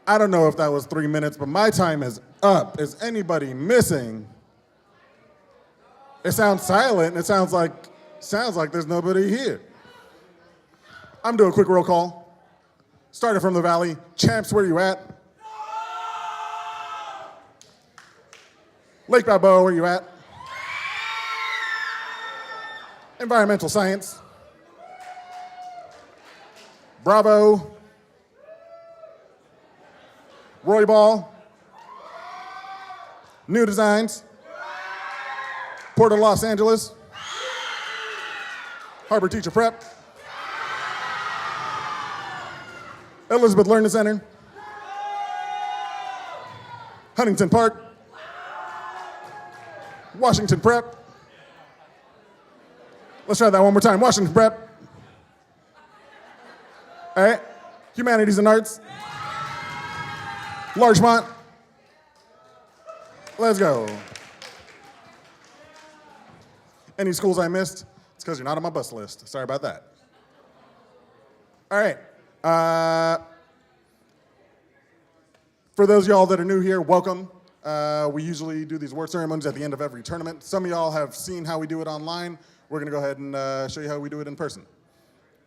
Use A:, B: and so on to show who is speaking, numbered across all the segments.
A: I don't know if that was 3 minutes, but my time is up. Is anybody missing? It sounds silent. It sounds like there's nobody here. I'm doing a quick roll call. Started from the Valley. Champs, where you at? Lake Balboa, where you at? Environmental Science. Bravo. Roy Ball. New Designs. Port of Los Angeles. Harbor Teacher Prep. Elizabeth Learning Center. Huntington Park. Washington Prep. Let's try that one more time. Washington Prep. All right. Humanities and Arts. Larchmont. Let's go. Any schools I missed? It's because you're not on my bus list. Sorry about that. All right. For those of y'all that are new here, welcome. We usually do these award ceremonies at the end of every tournament. Some of y'all have seen how we do it online. We're going to go ahead and show you how we do it in person.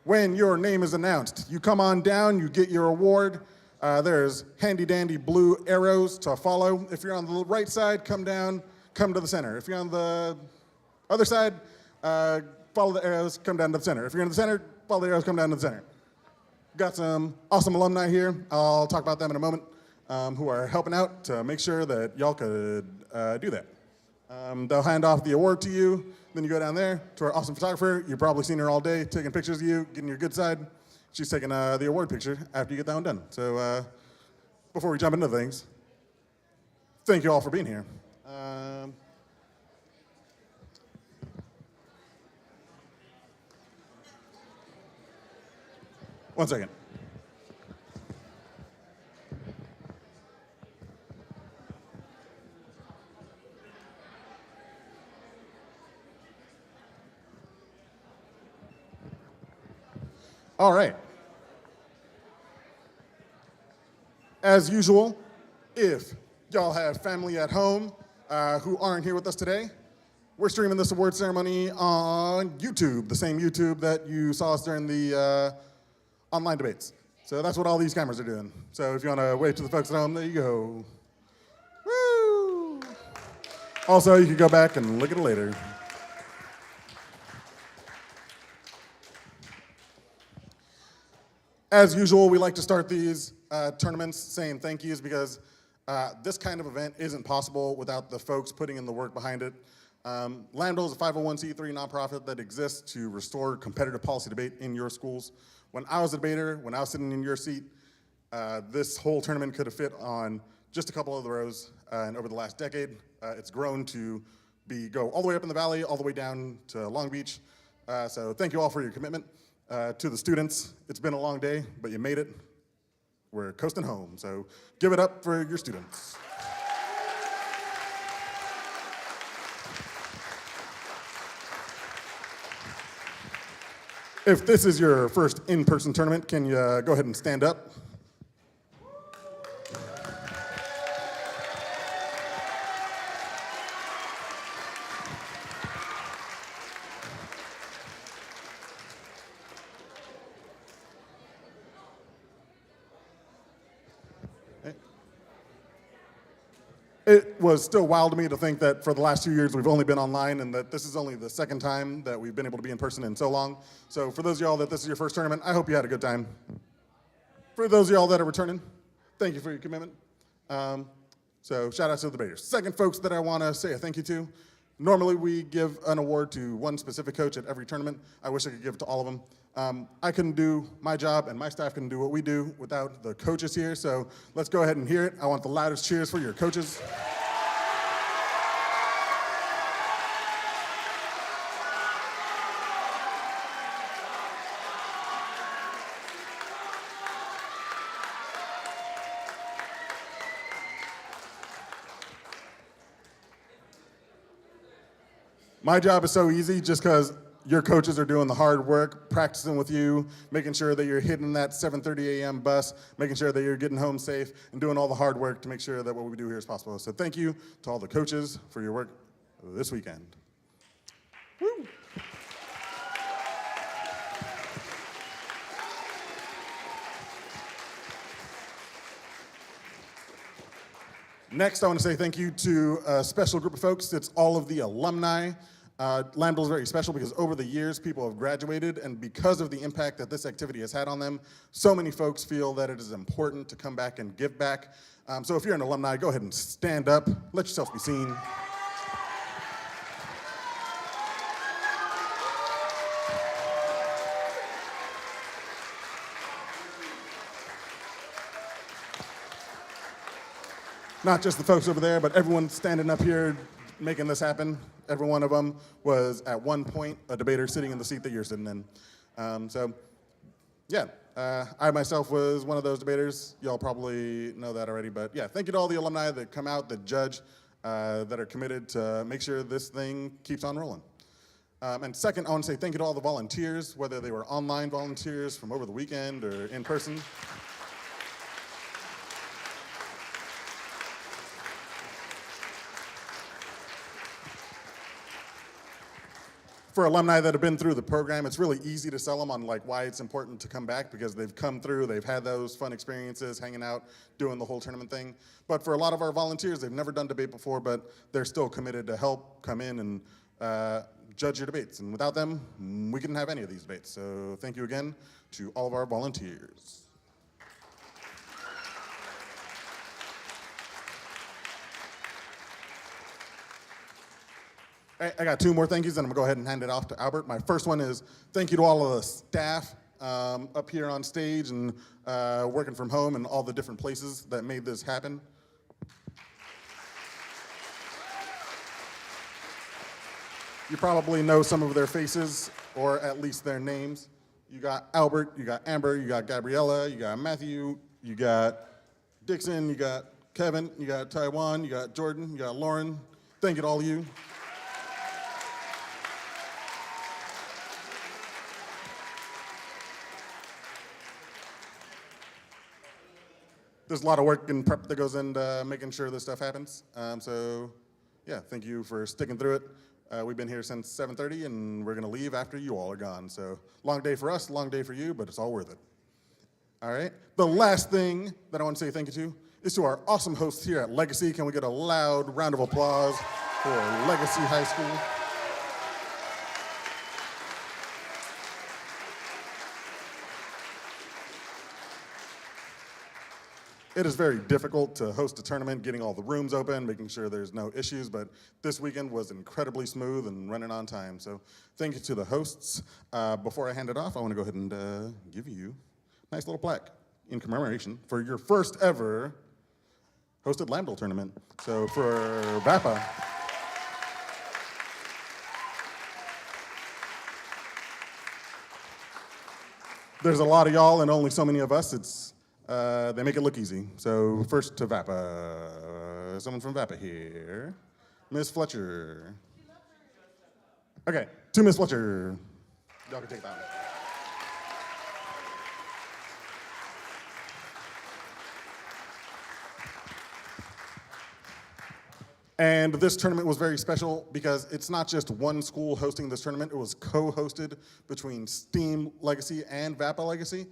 A: When your name is announced, you come on down, you get your award. There's handy-dandy blue arrows to follow. If you're on the right side, come down, come to the center. If you're on the other side, follow the arrows, come down to the center. If you're in the center, follow the arrows, come down to the center. Got some awesome alumni here. I'll talk about them in a moment, who are helping out to make sure that y'all could do that. They'll hand off the award to you. Then you go down there to our awesome photographer. You've probably seen her all day taking pictures of you, getting your good side. She's taking the award picture after you get that one done. So before we jump into things, thank you all for being here. One second. All right. As usual, if y'all have family at home who aren't here with us today, we're streaming this award ceremony on YouTube, the same YouTube that you saw us during the online debates. So that's what all these cameras are doing. So if you want to wave to the folks at home, there you go. Woo! Also, you can go back and look at it later. As usual, we like to start these tournaments saying thank yous because this kind of event isn't possible without the folks putting in the work behind it. Lambda is a 501c3 nonprofit that exists to restore competitive policy debate in your schools. When I was a debater, when I was sitting in your seat, this whole tournament could have fit on just a couple of the rows. And over the last decade, it's grown to go all the way up in the valley, all the way down to Long Beach. So thank you all for your commitment. To the students, it's been a long day, but you made it. We're coasting home, so give it up for your students. If this is your first in-person tournament, can you go ahead and stand up? It was still wild to me to think that for the last 2 years we've only been online and that this is only the second time that we've been able to be in person in so long. So for those of y'all that this is your first tournament, I hope you had a good time. For those of y'all that are returning, thank you for your commitment. So shout out to the debaters. Second folks that I want to say a thank you to. Normally we give an award to one specific coach at every tournament. I wish I could give it to all of them. I couldn't do my job and my staff couldn't do what we do without the coaches here, so let's go ahead and hear it. I want the loudest cheers for your coaches. My job is so easy just because your coaches are doing the hard work, practicing with you, making sure that you're hitting that 7:30 a.m. bus, making sure that you're getting home safe, and doing all the hard work to make sure that what we do here is possible. So thank you to all the coaches for your work this weekend. Woo. Next, I want to say thank you to a special group of folks. It's all of the alumni. Lambda is very special because over the years, people have graduated, and because of the impact that this activity has had on them, so many folks feel that it is important to come back and give back. So if you're an alumni, go ahead and stand up. Let yourself be seen. Not just the folks over there, but everyone standing up here making this happen. Every one of them was at one point a debater sitting in the seat that you're sitting in. I myself was one of those debaters. Y'all probably know that already, but yeah, thank you to all the alumni that come out, that judge, that are committed to make sure this thing keeps on rolling. And second, I want to say thank you to all the volunteers, whether they were online volunteers from over the weekend or in person. For alumni that have been through the program, it's really easy to sell them on like why it's important to come back because they've come through, they've had those fun experiences, hanging out, doing the whole tournament thing. But for a lot of our volunteers, they've never done debate before, but they're still committed to help come in and judge your debates. And without them, we couldn't have any of these debates. So thank you again to all of our volunteers. I got two more thank yous, and I'm gonna go ahead and hand it off to Albert. My first one is thank you to all of the staff up here on stage and working from home and all the different places that made this happen. You probably know some of their faces, or at least their names. You got Albert, you got Amber, you got Gabriella, you got Matthew, you got Dixon, you got Kevin, you got Taiwan, you got Jordan, you got Lauren. Thank you to all of you. There's a lot of work and prep that goes into making sure this stuff happens. So yeah, thank you for sticking through it. We've been here since 7:30 and we're gonna leave after you all are gone. So long day for us, long day for you, but it's all worth it. All right, the last thing that I want to say thank you to is to our awesome hosts here at Legacy. Can we get a loud round of applause for Legacy High School? It is very difficult to host a tournament, getting all the rooms open, making sure there's no issues, but this weekend was incredibly smooth and running on time. So thank you to the hosts. Before I hand it off, I want to go ahead and give you a nice little plaque in commemoration for your first ever hosted Lambda tournament. So for VAPA. There's a lot of y'all and only so many of us. They make it look easy. So first to VAPA. Someone from VAPA here. Miss Fletcher. Okay, to Miss Fletcher. Y'all can take that one. And this tournament was very special because it's not just one school hosting this tournament, it was co-hosted between STEAM Legacy and VAPA Legacy.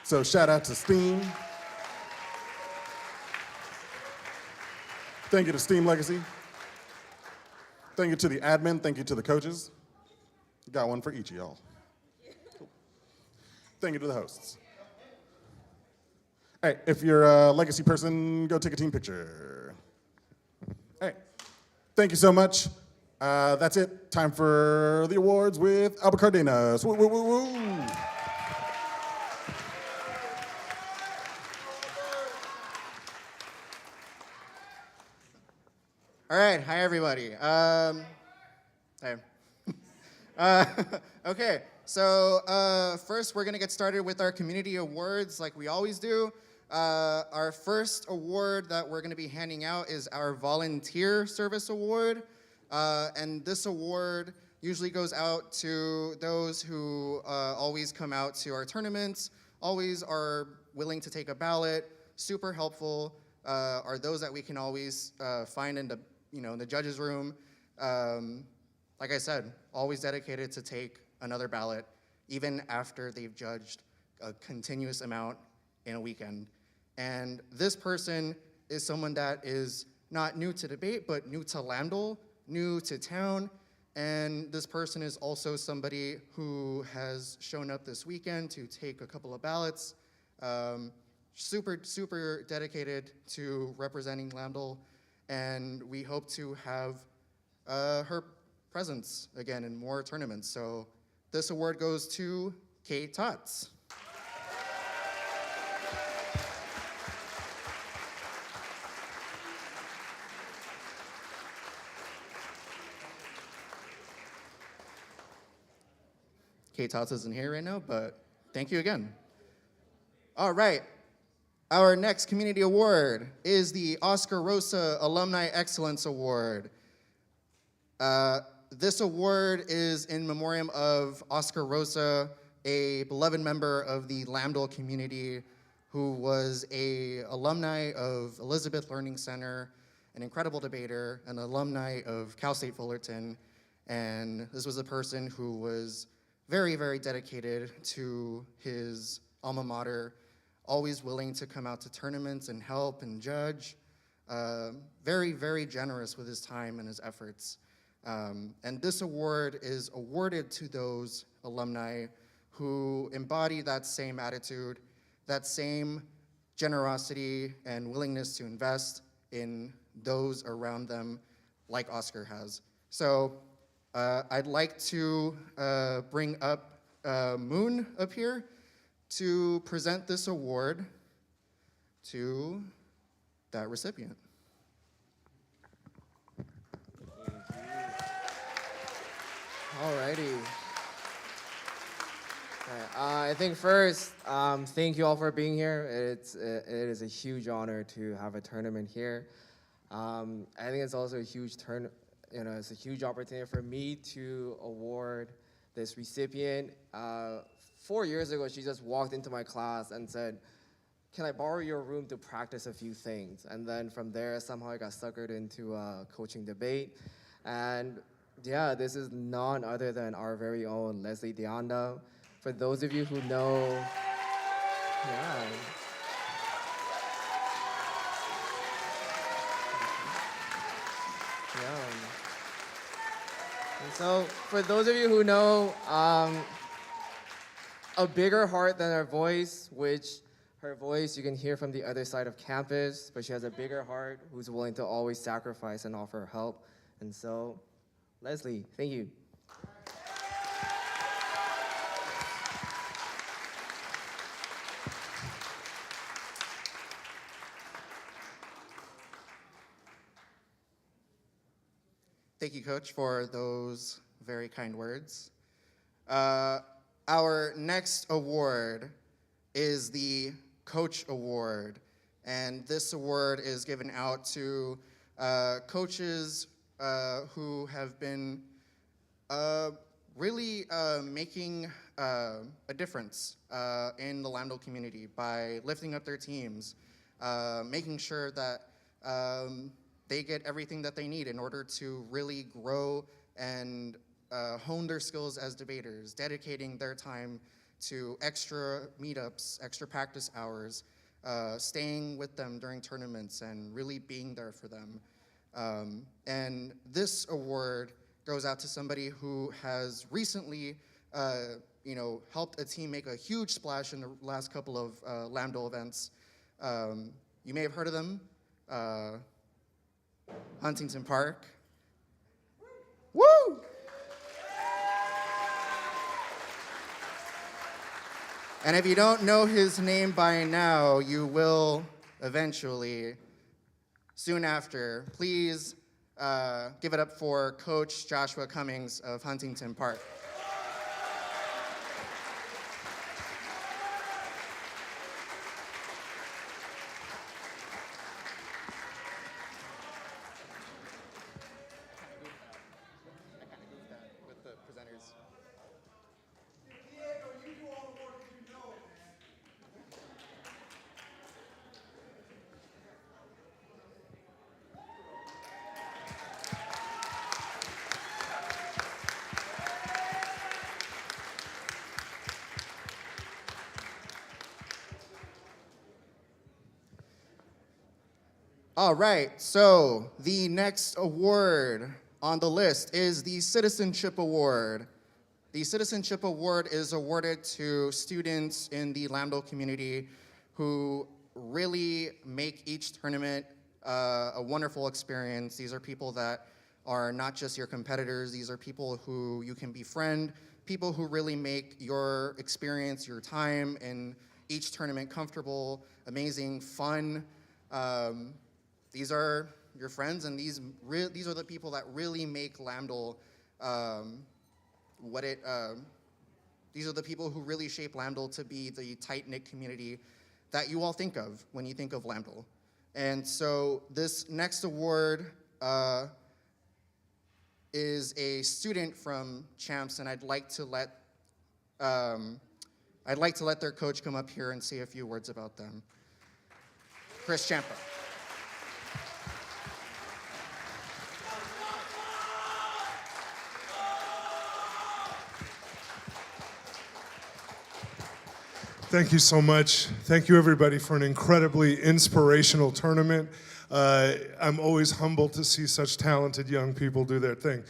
A: So shout out to STEAM. Thank you to STEAM Legacy. Thank you to the admin, thank you to the coaches. Got one for each of y'all. Cool. Thank you to the hosts. All right, if you're a Legacy person, go take a team picture. All right, thank you so much. That's it. Time for the awards with Albert Cardenas. Woo, woo, woo, woo.
B: All right, hi everybody. Hi. Okay, so first we're gonna get started with our community awards like we always do. Our first award that we're gonna be handing out is our Volunteer Service Award. And this award usually goes out to those who always come out to our tournaments, always are willing to take a ballot, super helpful, are those that we can always find in the, in the judges' room. Like I said, always dedicated to take another ballot, even after they've judged a continuous amount in a weekend. And this person is someone that is not new to debate, but new to Lambdal, new to town. And this person is also somebody who has shown up this weekend to take a couple of ballots. Super, super dedicated to representing Lambdal. And we hope to have her presence again in more tournaments. So this award goes to Kate Tots. Kate Tots isn't here right now, but thank you again. All right, our next community award is the Oscar Rosa Alumni Excellence Award. This award is in memoriam of Oscar Rosa, a beloved member of the Lambdal community who was an alumni of Elizabeth Learning Center, an incredible debater, an alumni of Cal State Fullerton, and this was a person who was very, very dedicated to his alma mater, always willing to come out to tournaments and help and judge, very, very generous with his time and his efforts. And this award is awarded to those alumni who embody that same attitude, that same generosity and willingness to invest in those around them like Oscar has. So I'd like to bring up Moon up here to present this award to that recipient.
C: Alrighty. I think first, thank you all for being here. It is a huge honor to have a tournament here. I think it's also a huge it's a huge opportunity for me to award this recipient. 4 years ago, she just walked into my class and said, "Can I borrow your room to practice a few things?" And then from there, somehow I got suckered into coaching debate. And yeah, this is none other than our very own Leslie Deanda. For those of you who know, yeah. And so, for those of you who know, a bigger heart than her voice, which her voice you can hear from the other side of campus, but she has a bigger heart who's willing to always sacrifice and offer help. And so, Leslie, thank you.
B: Thank you, Coach, for those very kind words. Our next award is the Coach Award, and this award is given out to coaches who have been really making a difference in the Lambdal community by lifting up their teams, making sure that they get everything that they need in order to really grow and hone their skills as debaters, dedicating their time to extra meetups, extra practice hours, staying with them during tournaments and really being there for them. And this award goes out to somebody who has recently helped a team make a huge splash in the last couple of Lambdal events. You may have heard of them. Huntington Park. Woo! And if you don't know his name by now, you will eventually, soon after. Please give it up for Coach Joshua Cummings of Huntington Park. All right, so the next award on the list is the Citizenship Award. The Citizenship Award is awarded to students in the Lambdale community who really make each tournament a wonderful experience. These are people that are not just your competitors, these are people who you can befriend, people who really make your experience, your time in each tournament comfortable, amazing, fun. These are your friends, and these are the people that really make Lambdale these are the people who really shape Lambdale to be the tight-knit community that you all think of when you think of Lambdale. And so this next award is a student from Champs, and I'd like to let their coach come up here and say a few words about them. Chris Champa.
D: Thank you so much. Thank you, everybody, for an incredibly inspirational tournament. I'm always humbled to see such talented young people do their thing.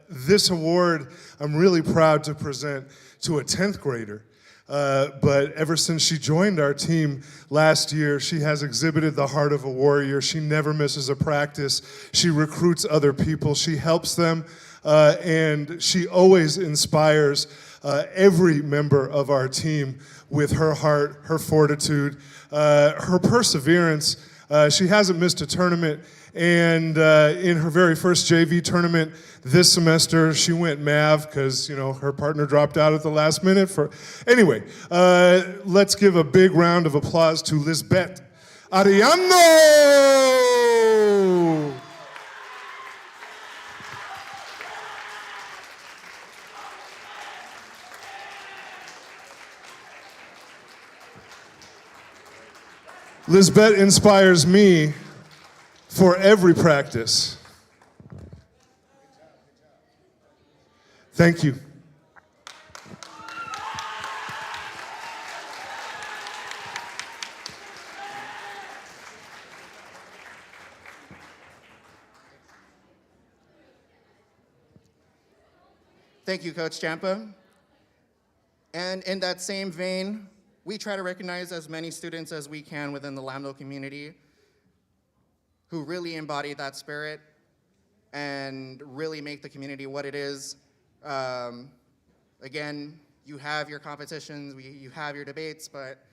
D: This award, I'm really proud to present to a 10th grader. But ever since she joined our team last year, she has exhibited the heart of a warrior. She never misses a practice. She recruits other people. She helps them, and she always inspires every member of our team with her heart, her fortitude, her perseverance. She hasn't missed a tournament, and in her very first JV tournament this semester, she went MAV because, her partner dropped out at the last minute. Anyway, let's give a big round of applause to Lisbeth Ariano! Lisbeth inspires me for every practice. Thank you.
B: Thank you, Coach Champa. And in that same vein, we try to recognize as many students as we can within the Lambdale community who really embody that spirit and really make the community what it is. Again, you have your competitions, you have your debates, but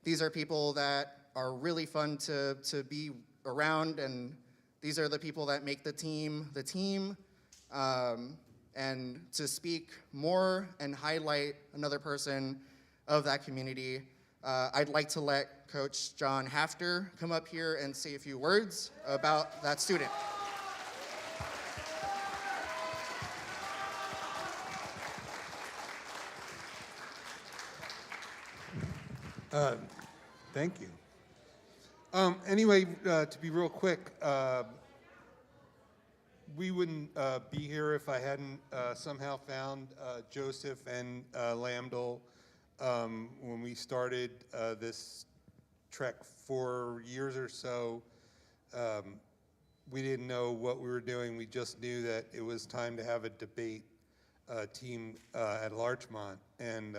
B: these are people that are really fun to be around, and these are the people that make the team. And to speak more and highlight another person of that community, I'd like to let Coach John Hafter come up here and say a few words about that student.
E: Thank you. Anyway, to be real quick, we wouldn't be here if I hadn't somehow found Joseph and Lambdale when we started this trek 4 years or so. We didn't know what we were doing. We just knew that it was time to have a debate team at Larchmont, and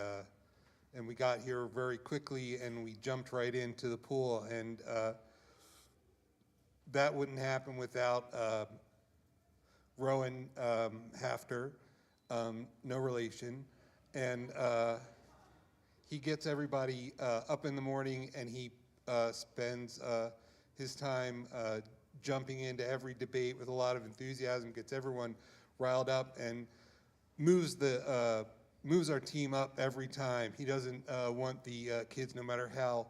E: we got here very quickly, and we jumped right into the pool, and that wouldn't happen without Rowan Hafter, no relation, and he gets everybody up in the morning, and he spends his time jumping into every debate with a lot of enthusiasm, gets everyone riled up, and moves our team up every time. He doesn't want the kids, no matter how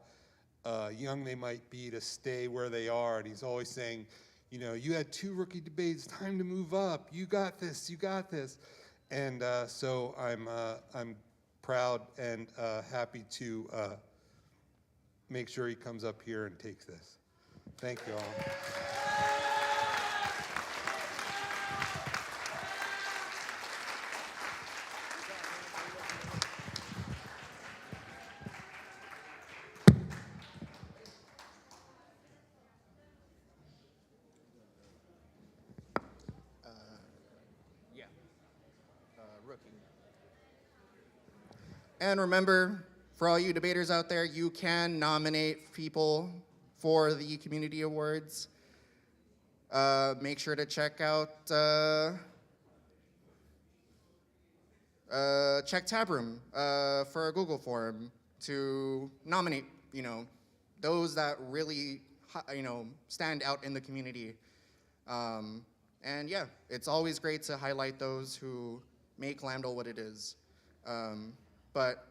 E: young they might be, to stay where they are, and he's always saying, you had 2 rookie debates, time to move up, you got this, and so I'm proud and happy to make sure he comes up here and takes this. Thank you all.
B: rookie. And remember, for all you debaters out there, you can nominate people for the community awards. Make sure to check out check Tabroom for a Google form to nominate, those that really, stand out in the community. And yeah, it's always great to highlight those who make Lambdal what it is. But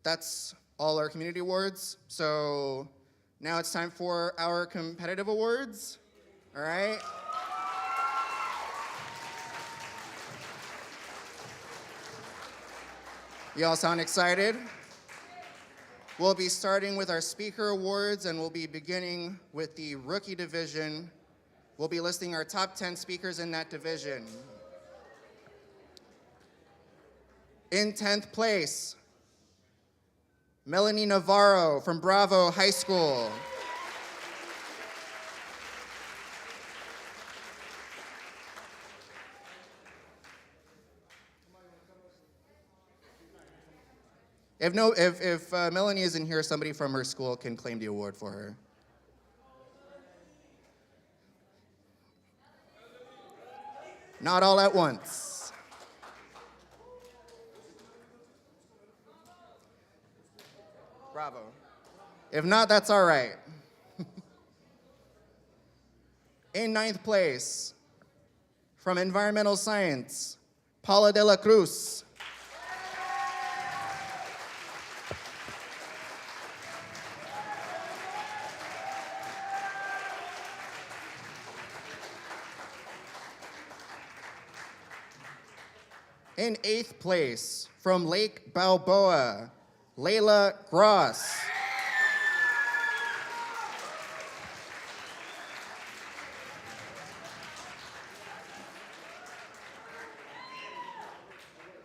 B: that's all our community awards. So now it's time for our competitive awards. All right. Y'all sound excited? We'll be starting with our speaker awards, and we'll be beginning with the rookie division. We'll be listing our top 10 speakers in that division. In 10th place, Melanie Navarro from Bravo High School. If Melanie isn't here, somebody from her school can claim the award for her. Not all at once. Bravo. If not, that's all right. In 9th place, from Environmental Science, Paula de la Cruz. In 8th place, from Lake Balboa, Layla Gross.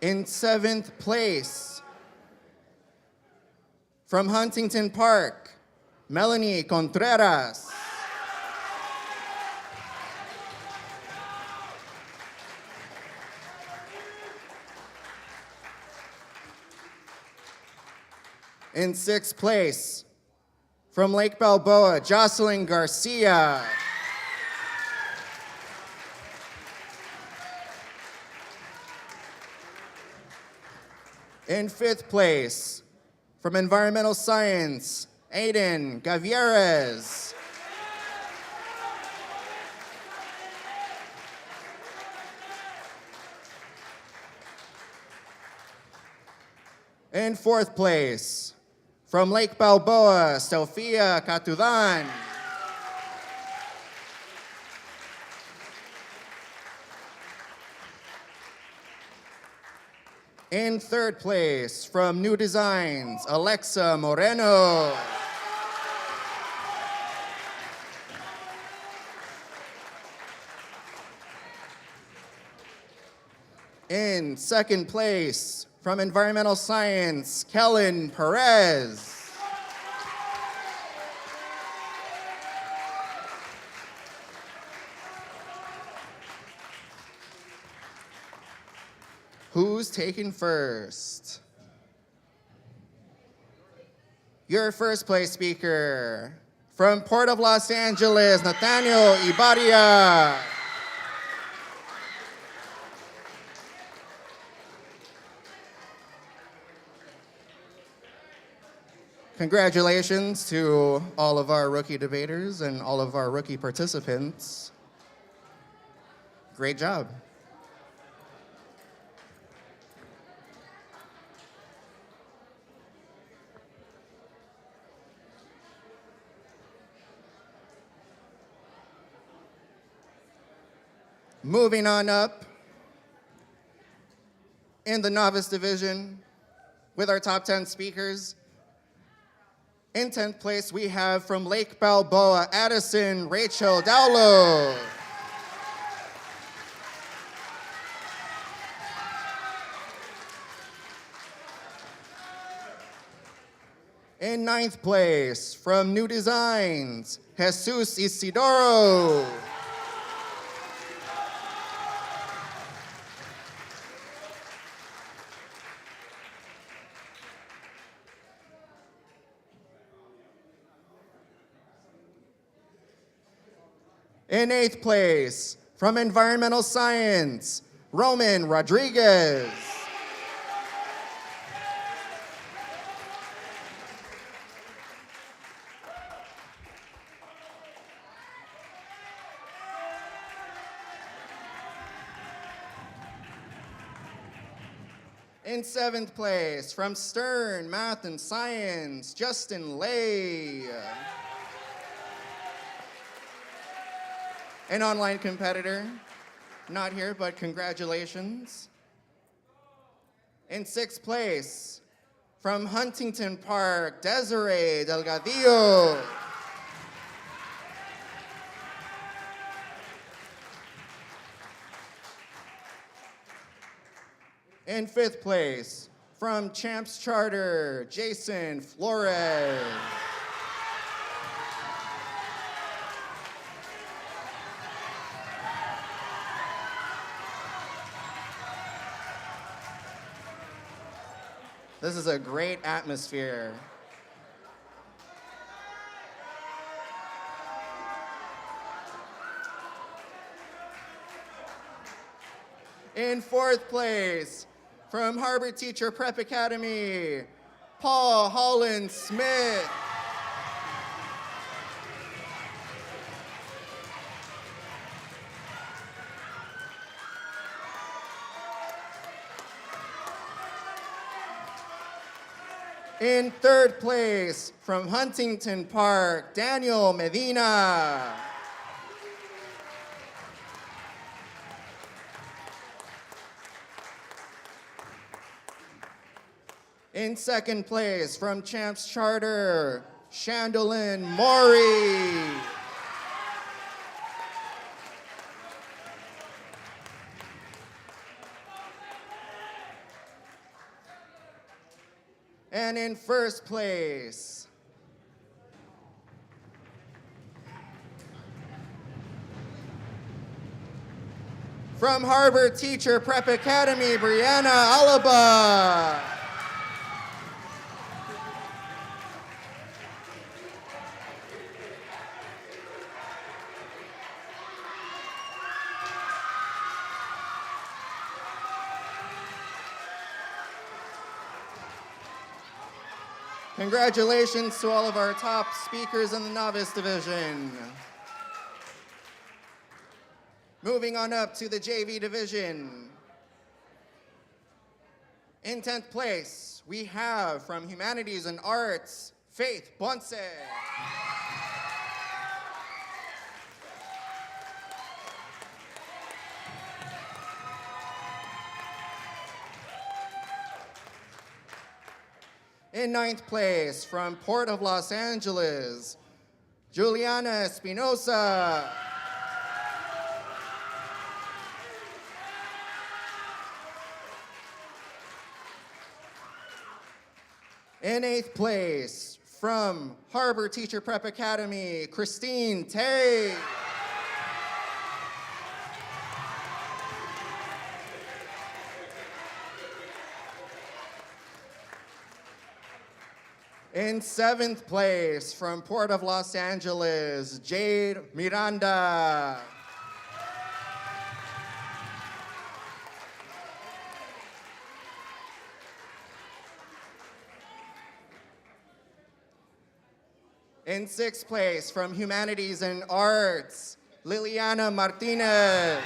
B: In 7th place, from Huntington Park, Melanie Contreras. In 6th place, from Lake Balboa, Jocelyn Garcia. In 5th place, from Environmental Science, Aiden Gavieres. In 4th place, from Lake Balboa, Sofia Catudan. In 3rd place, from New Designs, Alexa Moreno. In 2nd place, from Environmental Science, Kellen Perez. Who's taking first? Your first place speaker, from Port of Los Angeles, Nathaniel Ibadia. Congratulations to all of our rookie debaters and all of our rookie participants. Great job. Moving on up in the Novice Division with our top 10 speakers. In 10th place, we have from Lake Balboa, Addison Rachel Dowlow. In 9th place, from New Designs, Jesus Isidoro. In 8th place, from Environmental Science, Roman Rodriguez. In 7th place, from Stern, Math and Science, Justin Lay. An online competitor, not here, but congratulations. In 6th place, from Huntington Park, Desiree Delgadillo. In 5th place, from Champs Charter, Jason Flores. This is a great atmosphere. In 4th place, from Harbor Teacher Prep Academy, Paul Holland Smith. In 3rd place, from Huntington Park, Daniel Medina. In 2nd place, from Champs Charter, Chandolin Maury. And in 1st place, from Harbor Teacher Prep Academy, Brianna Alaba. Congratulations to all of our top speakers in the Novice Division. Moving on up to the JV Division. In 10th place, we have from Humanities and Arts, Faith Ponce. In 9th place, from Port of Los Angeles, Juliana Espinosa. In 8th place, from Harbor Teacher Prep Academy, Christine Tay. In 7th place, from Port of Los Angeles, Jade Miranda. In 6th place, from Humanities and Arts, Liliana Martinez.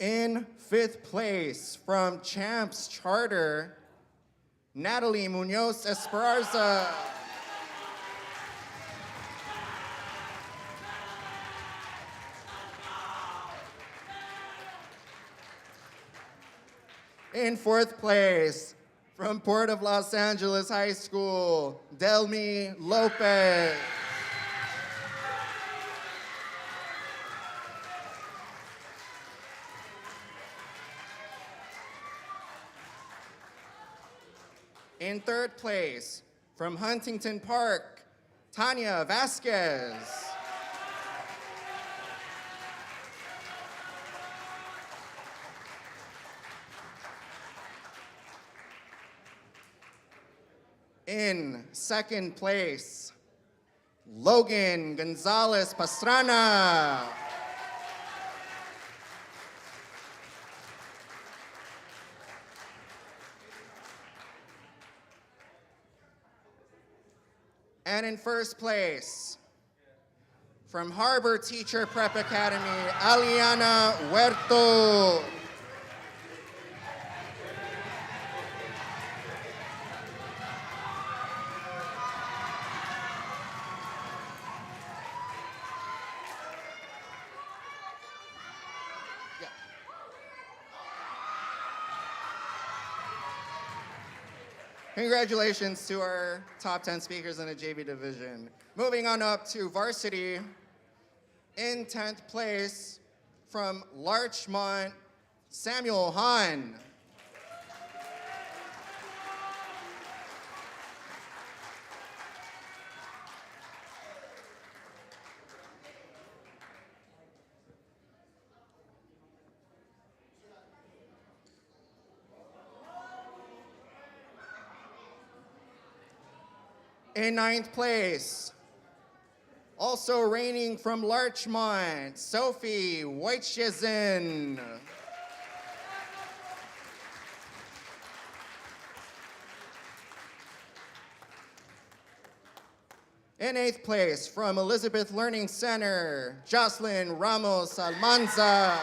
B: In 5th place, from Champs Charter, Natalie Munoz Esparza. In 4th place, from Port of Los Angeles High School, Delmi Lopez. In 3rd place, from Huntington Park, Tanya Vasquez. In second place, Logan Gonzalez Pastrana. And in first place, from Harbor Teacher Prep Academy, Aliana Huerto. Congratulations to our top 10 speakers in the JV division. Moving on up to varsity, in 10th place from Larchmont, Samuel Hahn. In 9th place, also reigning from Larchmont, Sophie Whiteshizin. In 8th place, from Elizabeth Learning Center, Jocelyn Ramos Almanza.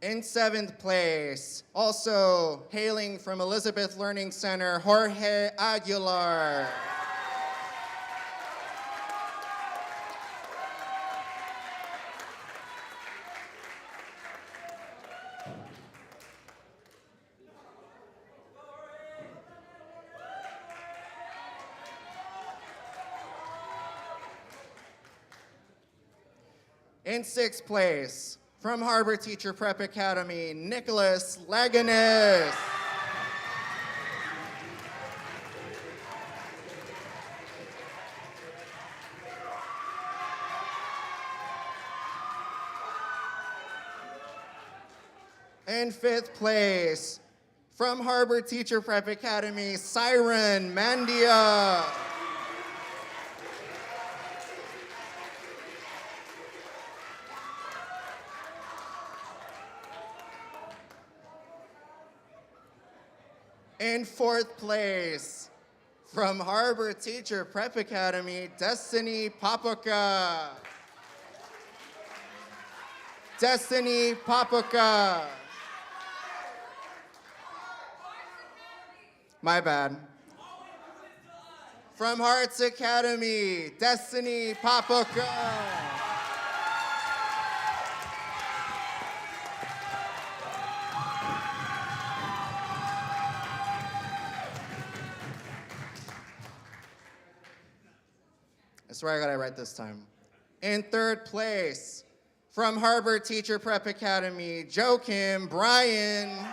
B: In 7th place, also hailing from Elizabeth Learning Center, Jorge Aguilar. In 6th place, from Harbor Teacher Prep Academy, Nicholas Laganis. In 5th place, from Harbor Teacher Prep Academy, Siren Mandia. In 4th place, from Harbor Teacher Prep Academy, Destiny Papuka. Destiny Papuka. My bad. From Hearts Academy, Destiny Papuka. I swear I got it right this time. In 3rd place, from Harbor Teacher Prep Academy, Joachim Bryan.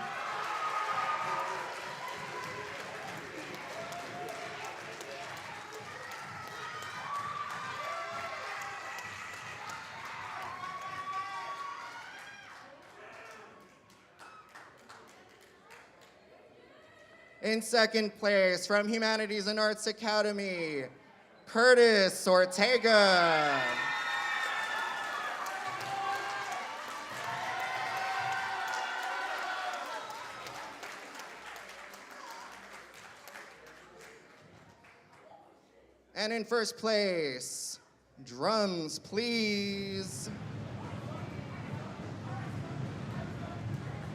B: In 2nd place, from Humanities and Arts Academy, Curtis Ortega. And in 1st place, drums please.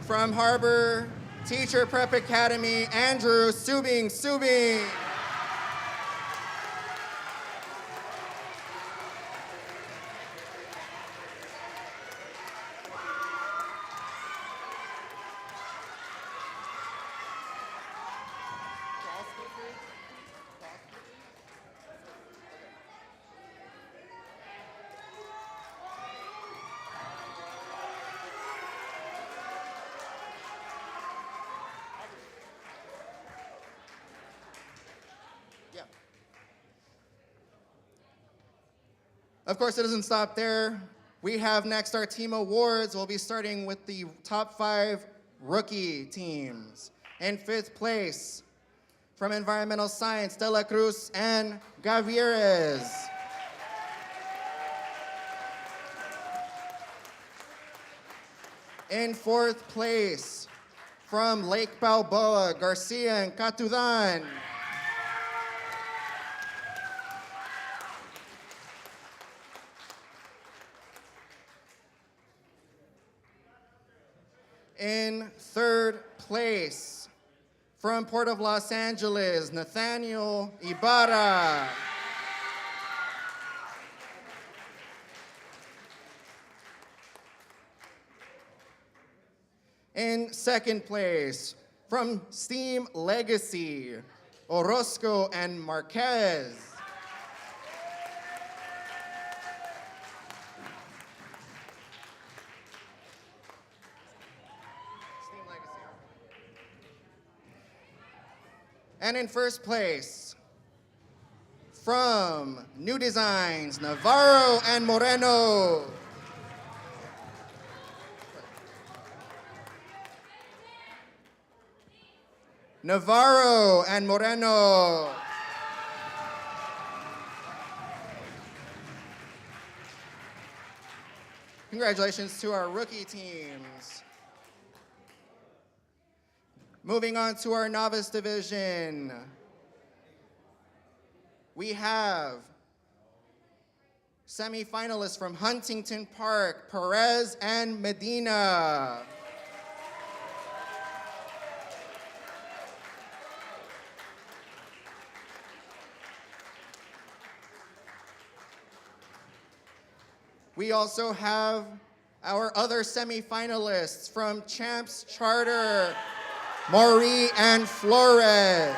B: From Harbor Teacher Prep Academy, Andrew Subing. Of course, it doesn't stop there. We have next our team awards. We'll be starting with the top 5 rookie teams. In 5th place, from Environmental Science, De La Cruz and Gavieres. In 4th place, from Lake Balboa, Garcia and Catudan. In 3rd place, from Port of Los Angeles, Nathaniel Ibarra. In 2nd place, from Steam Legacy, Orozco and Marquez. Steam Legacy. And in 1st place, from New Designs, Navarro and Moreno. Navarro and Moreno. Congratulations to our rookie teams. Moving on to our Novice Division. We have semifinalists from Huntington Park, Perez and Medina. We also have our other semifinalists from Champs Charter, Maury and Flores.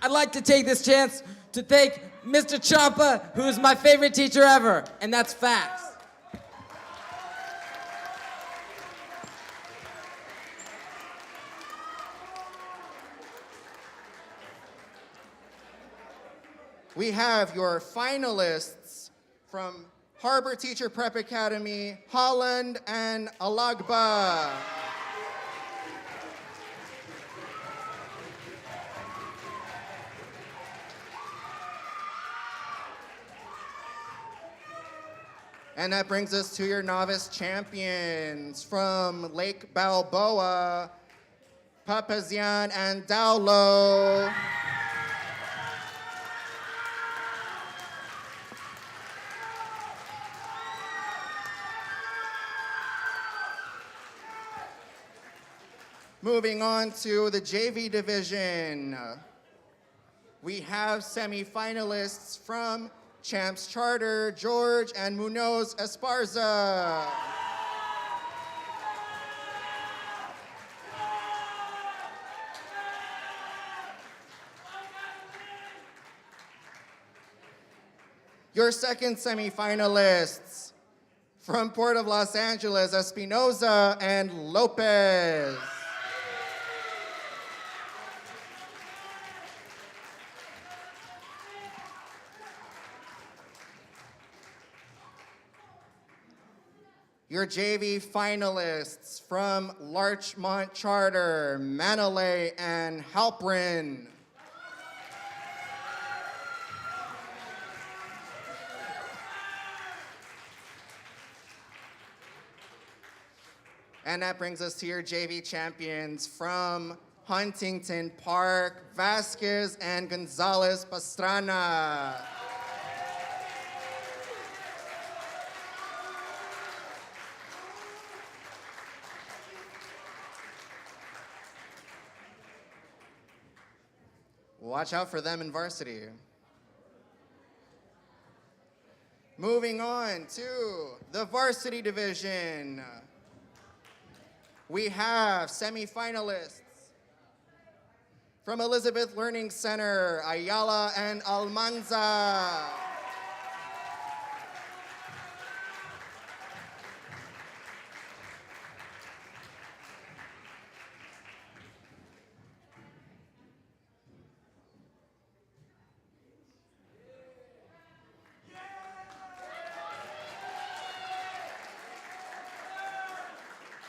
F: I'd like to take this chance to thank Mr. Champa, who is my favorite teacher ever, and that's facts.
B: We have your finalists from Harbor Teacher Prep Academy, Holland and Alagba. And that brings us to your novice champions from Lake Balboa, Papazian and Daulo. Moving on to the JV division, we have semifinalists from Champs Charter, George and Munoz Esparza. Your second semifinalists from Port of Los Angeles, Espinoza and Lopez. Your JV finalists from Larchmont Charter, Manalay and Halprin. And that brings us to your JV champions from Huntington Park, Vasquez and Gonzalez Pastrana. Watch out for them in varsity. Moving on to the Varsity Division. We have semifinalists from Elizabeth Learning Center, Ayala and Almanza.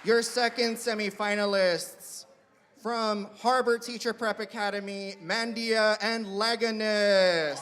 B: Your second semifinalists from Harbor Teacher Prep Academy, Mandia and Leganis.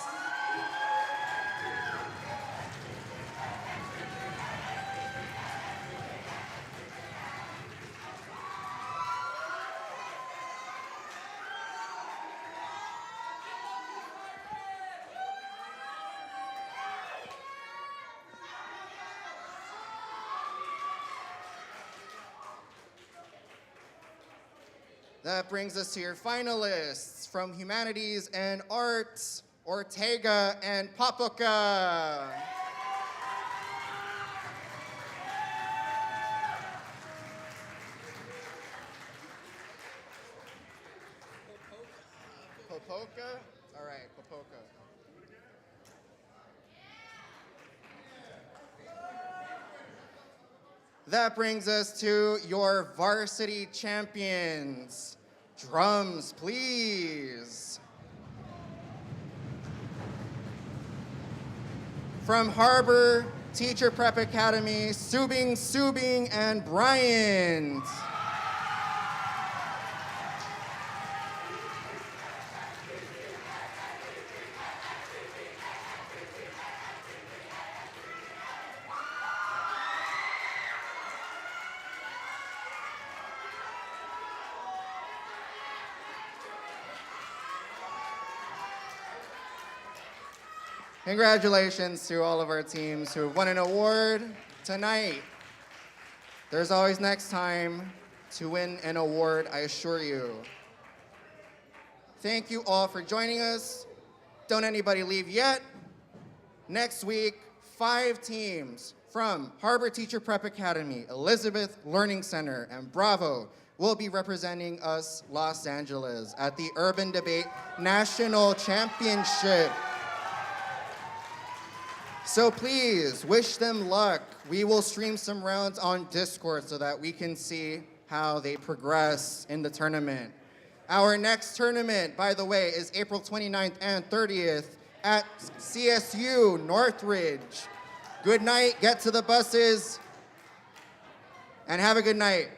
B: That brings us to your finalists from Humanities and Arts, Ortega and Papoca. Popoca? All right, Popoca. That brings us to your varsity champions. Drums, please. From Harbor Teacher Prep Academy, Subing, and Bryant. Congratulations to all of our teams who won an award tonight. There's always next time to win an award, I assure you. Thank you all for joining us. Don't anybody leave yet. Next week, 5 teams from Harbor Teacher Prep Academy, Elizabeth Learning Center, and Bravo will be representing us, Los Angeles, at the Urban Debate National Championship. So please, wish them luck. We will stream some rounds on Discord so that we can see how they progress in the tournament. Our next tournament, by the way, is April 29th and 30th at CSU Northridge. Good night, get to the buses, and have a good night.